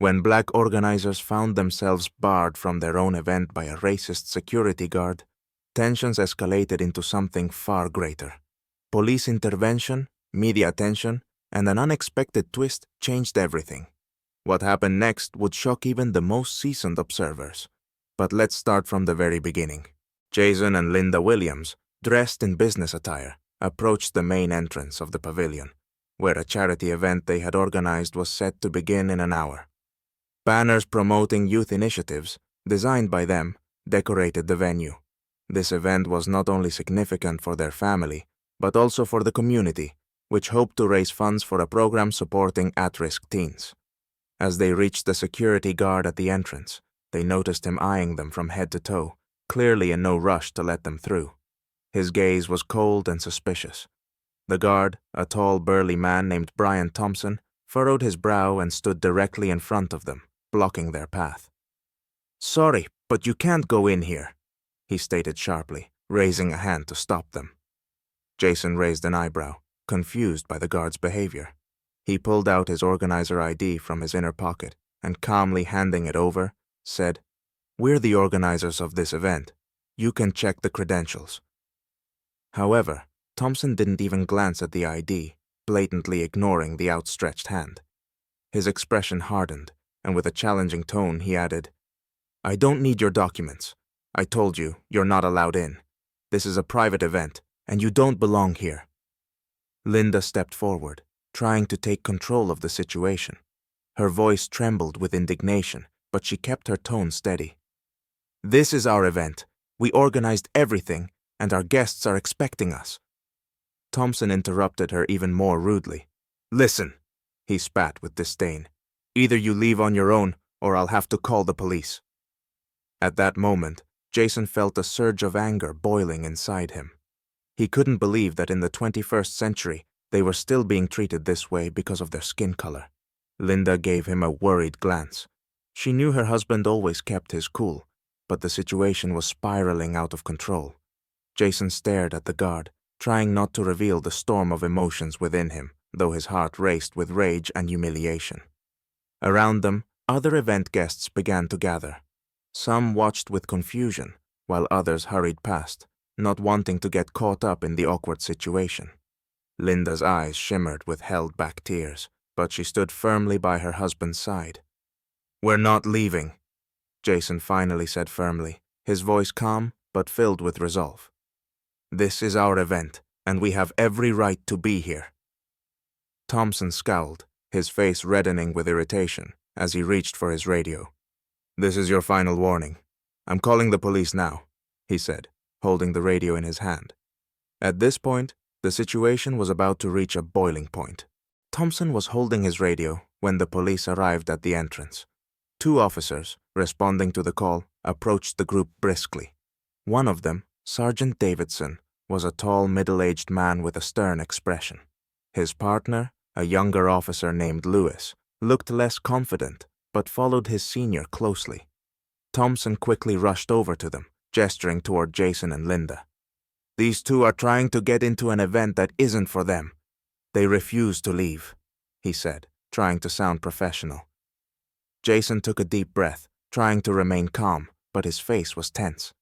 When Black organizers found themselves barred from their own event by a racist security guard, tensions escalated into something far greater. Police intervention, media attention, and an unexpected twist changed everything. What happened next would shock even the most seasoned observers. But let's start from the very beginning. Jason and Linda Williams, dressed in business attire, approached the main entrance of the pavilion, where a charity event they had organized was set to begin in an hour. Banners promoting youth initiatives, designed by them, decorated the venue. This event was not only significant for their family, but also for the community, which hoped to raise funds for a program supporting at-risk teens. As they reached the security guard at the entrance, they noticed him eyeing them from head to toe, clearly in no rush to let them through. His gaze was cold and suspicious. The guard, a tall, burly man named Brian Thompson, furrowed his brow and stood directly in front of them, blocking their path. "Sorry, but you can't go in here," he stated sharply, raising a hand to stop them. Jason raised an eyebrow, confused by the guard's behavior. He pulled out his organizer ID from his inner pocket and, calmly handing it over, said, "We're the organizers of this event. You can check the credentials." However, Thompson didn't even glance at the ID, blatantly ignoring the outstretched hand. His expression hardened, and with a challenging tone he added, "I don't need your documents. I told you, you're not allowed in. This is a private event, and you don't belong here." Linda stepped forward, trying to take control of the situation. Her voice trembled with indignation, but she kept her tone steady. "This is our event. We organized everything, and our guests are expecting us." Thompson interrupted her even more rudely. "Listen," he spat with disdain. "Either you leave on your own, or I'll have to call the police." At that moment, Jason felt a surge of anger boiling inside him. He couldn't believe that in the 21st century, they were still being treated this way because of their skin color. Linda gave him a worried glance. She knew her husband always kept his cool, but the situation was spiraling out of control. Jason stared at the guard, trying not to reveal the storm of emotions within him, though his heart raced with rage and humiliation. Around them, other event guests began to gather. Some watched with confusion, while others hurried past, not wanting to get caught up in the awkward situation. Linda's eyes shimmered with held-back tears, but she stood firmly by her husband's side. "We're not leaving," Jason finally said firmly, his voice calm but filled with resolve. "This is our event, and we have every right to be here." Thompson scowled, his face reddening with irritation, as he reached for his radio. "This is your final warning. I'm calling the police now," he said, holding the radio in his hand. At this point, the situation was about to reach a boiling point. Thompson was holding his radio when the police arrived at the entrance. Two officers, responding to the call, approached the group briskly. One of them, Sergeant Davidson, was a tall, middle-aged man with a stern expression. His partner, a younger officer named Lewis, looked less confident, but followed his senior closely. Thompson quickly rushed over to them, gesturing toward Jason and Linda. "These two are trying to get into an event that isn't for them. They refuse to leave," he said, trying to sound professional. Jason took a deep breath, trying to remain calm, but his face was tense.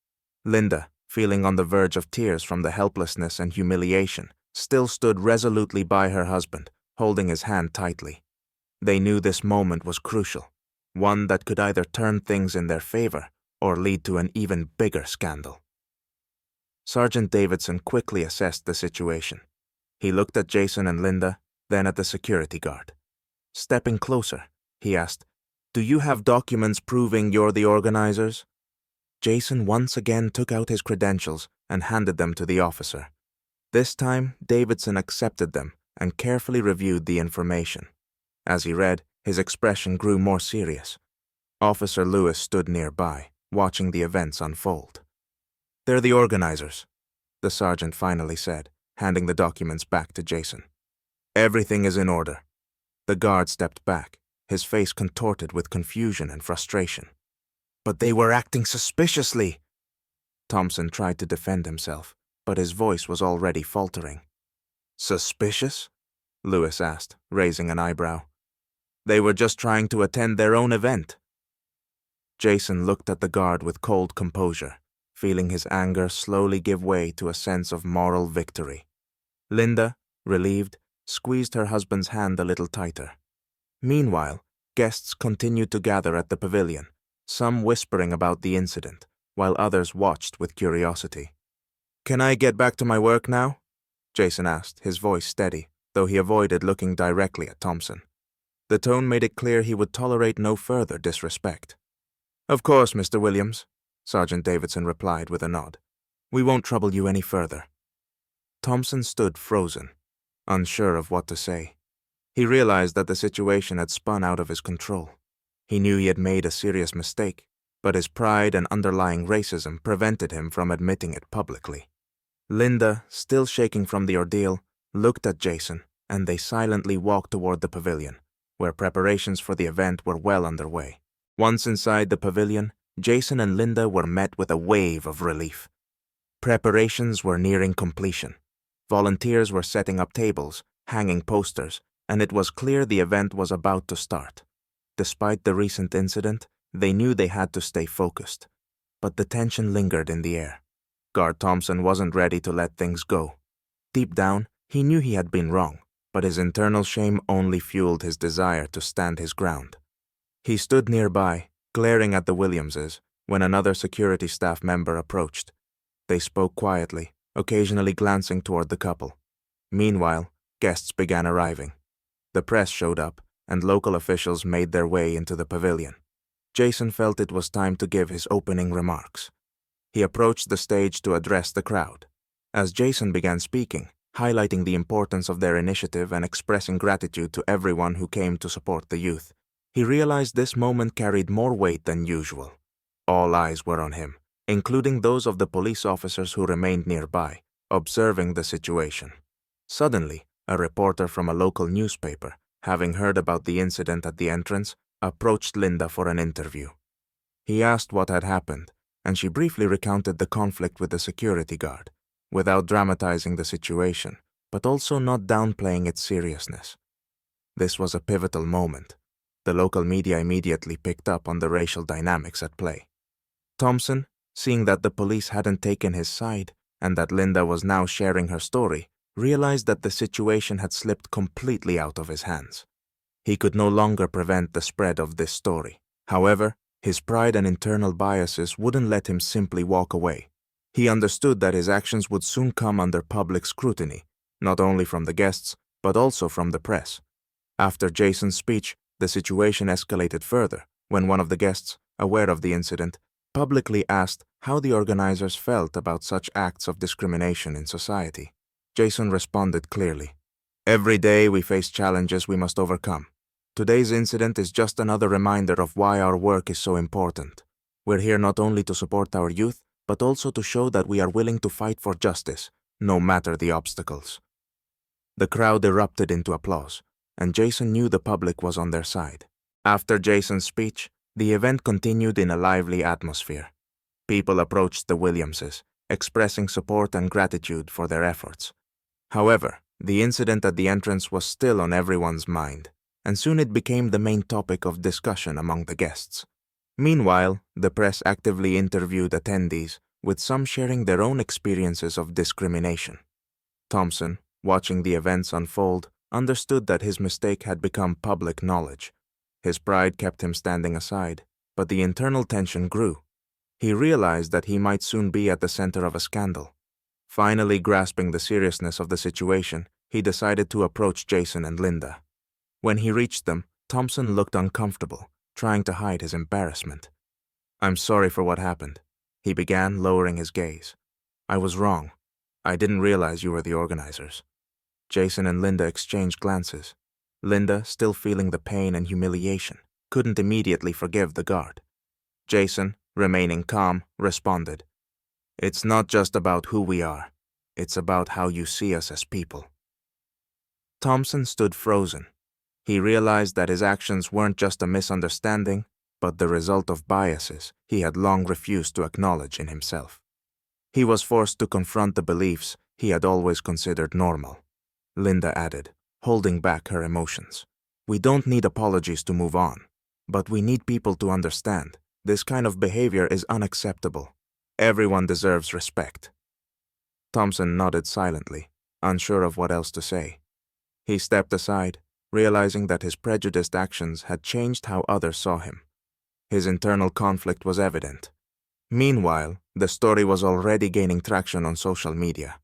Linda, feeling on the verge of tears from the helplessness and humiliation, still stood resolutely by her husband, holding his hand tightly. They knew this moment was crucial, one that could either turn things in their favor or lead to an even bigger scandal. Sergeant Davidson quickly assessed the situation. He looked at Jason and Linda, then at the security guard. Stepping closer, he asked, "Do you have documents proving you're the organizers?" Jason once again took out his credentials and handed them to the officer. This time, Davidson accepted them and carefully reviewed the information. As he read, his expression grew more serious. Officer Lewis stood nearby, watching the events unfold. "They're the organizers," the sergeant finally said, handing the documents back to Jason. "Everything is in order." The guard stepped back, his face contorted with confusion and frustration. "But they were acting suspiciously." Thompson tried to defend himself, but his voice was already faltering. "Suspicious?" Lewis asked, raising an eyebrow. They were just trying to attend their own event. Jason looked at the guard with cold composure, feeling his anger slowly give way to a sense of moral victory. Linda, relieved, squeezed her husband's hand a little tighter. Meanwhile, guests continued to gather at the pavilion, some whispering about the incident, while others watched with curiosity. "Can I get back to my work now?" Jason asked, his voice steady, though he avoided looking directly at Thompson. The tone made it clear he would tolerate no further disrespect. "Of course, Mr. Williams," Sergeant Davidson replied with a nod. "We won't trouble you any further." Thompson stood frozen, unsure of what to say. He realized that the situation had spun out of his control. He knew he had made a serious mistake, but his pride and underlying racism prevented him from admitting it publicly. Linda, still shaking from the ordeal, looked at Jason, and they silently walked toward the pavilion, where preparations for the event were well underway. Once inside the pavilion, Jason and Linda were met with a wave of relief. Preparations were nearing completion. Volunteers were setting up tables, hanging posters, and it was clear the event was about to start. Despite the recent incident, they knew they had to stay focused. But the tension lingered in the air. Guard Thompson wasn't ready to let things go. Deep down, he knew he had been wrong, but his internal shame only fueled his desire to stand his ground. He stood nearby, glaring at the Williamses, when another security staff member approached. They spoke quietly, occasionally glancing toward the couple. Meanwhile, guests began arriving. The press showed up, and local officials made their way into the pavilion. Jason felt it was time to give his opening remarks. He approached the stage to address the crowd. As Jason began speaking, highlighting the importance of their initiative and expressing gratitude to everyone who came to support the youth, he realized this moment carried more weight than usual. All eyes were on him, including those of the police officers who remained nearby, observing the situation. Suddenly, a reporter from a local newspaper, having heard about the incident at the entrance, approached Linda for an interview. He asked what had happened, and she briefly recounted the conflict with the security guard, without dramatizing the situation, but also not downplaying its seriousness. This was a pivotal moment. The local media immediately picked up on the racial dynamics at play. Thompson, seeing that the police hadn't taken his side and that Linda was now sharing her story, realized that the situation had slipped completely out of his hands. He could no longer prevent the spread of this story. However, his pride and internal biases wouldn't let him simply walk away. He understood that his actions would soon come under public scrutiny, not only from the guests, but also from the press. After Jason's speech, the situation escalated further when one of the guests, aware of the incident, publicly asked how the organizers felt about such acts of discrimination in society. Jason responded clearly. "Every day we face challenges we must overcome. Today's incident is just another reminder of why our work is so important. We're here not only to support our youth, but also to show that we are willing to fight for justice, no matter the obstacles." The crowd erupted into applause, and Jason knew the public was on their side. After Jason's speech, the event continued in a lively atmosphere. People approached the Williamses, expressing support and gratitude for their efforts. However, the incident at the entrance was still on everyone's mind, and soon it became the main topic of discussion among the guests. Meanwhile, the press actively interviewed attendees, with some sharing their own experiences of discrimination. Thompson, watching the events unfold, understood that his mistake had become public knowledge. His pride kept him standing aside, but the internal tension grew. He realized that he might soon be at the center of a scandal. Finally grasping the seriousness of the situation, he decided to approach Jason and Linda. When he reached them, Thompson looked uncomfortable, trying to hide his embarrassment. "I'm sorry for what happened," he began, lowering his gaze. "I was wrong. I didn't realize you were the organizers." Jason and Linda exchanged glances. Linda, still feeling the pain and humiliation, couldn't immediately forgive the guard. Jason, remaining calm, responded, "It's not just about who we are. It's about how you see us as people." Thompson stood frozen. He realized that his actions weren't just a misunderstanding, but the result of biases he had long refused to acknowledge in himself. He was forced to confront the beliefs he had always considered normal. Linda added, holding back her emotions. We don't need apologies to move on, but we need people to understand this kind of behavior is unacceptable. Everyone deserves respect. Thompson nodded silently, unsure of what else to say. He stepped aside, realizing that his prejudiced actions had changed how others saw him. His internal conflict was evident. Meanwhile, the story was already gaining traction on social media.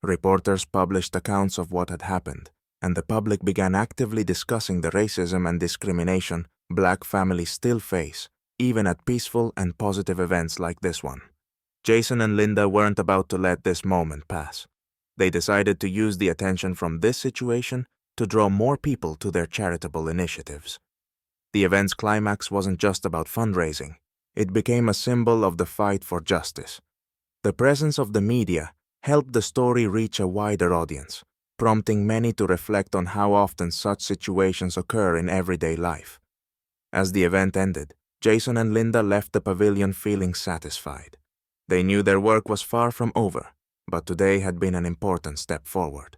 Reporters published accounts of what had happened, and the public began actively discussing the racism and discrimination Black families still face, even at peaceful and positive events like this one. Jason and Linda weren't about to let this moment pass. They decided to use the attention from this situation to draw more people to their charitable initiatives. The event's climax wasn't just about fundraising. It became a symbol of the fight for justice. The presence of the media helped the story reach a wider audience, prompting many to reflect on how often such situations occur in everyday life. As the event ended, Jason and Linda left the pavilion feeling satisfied. They knew their work was far from over, but today had been an important step forward.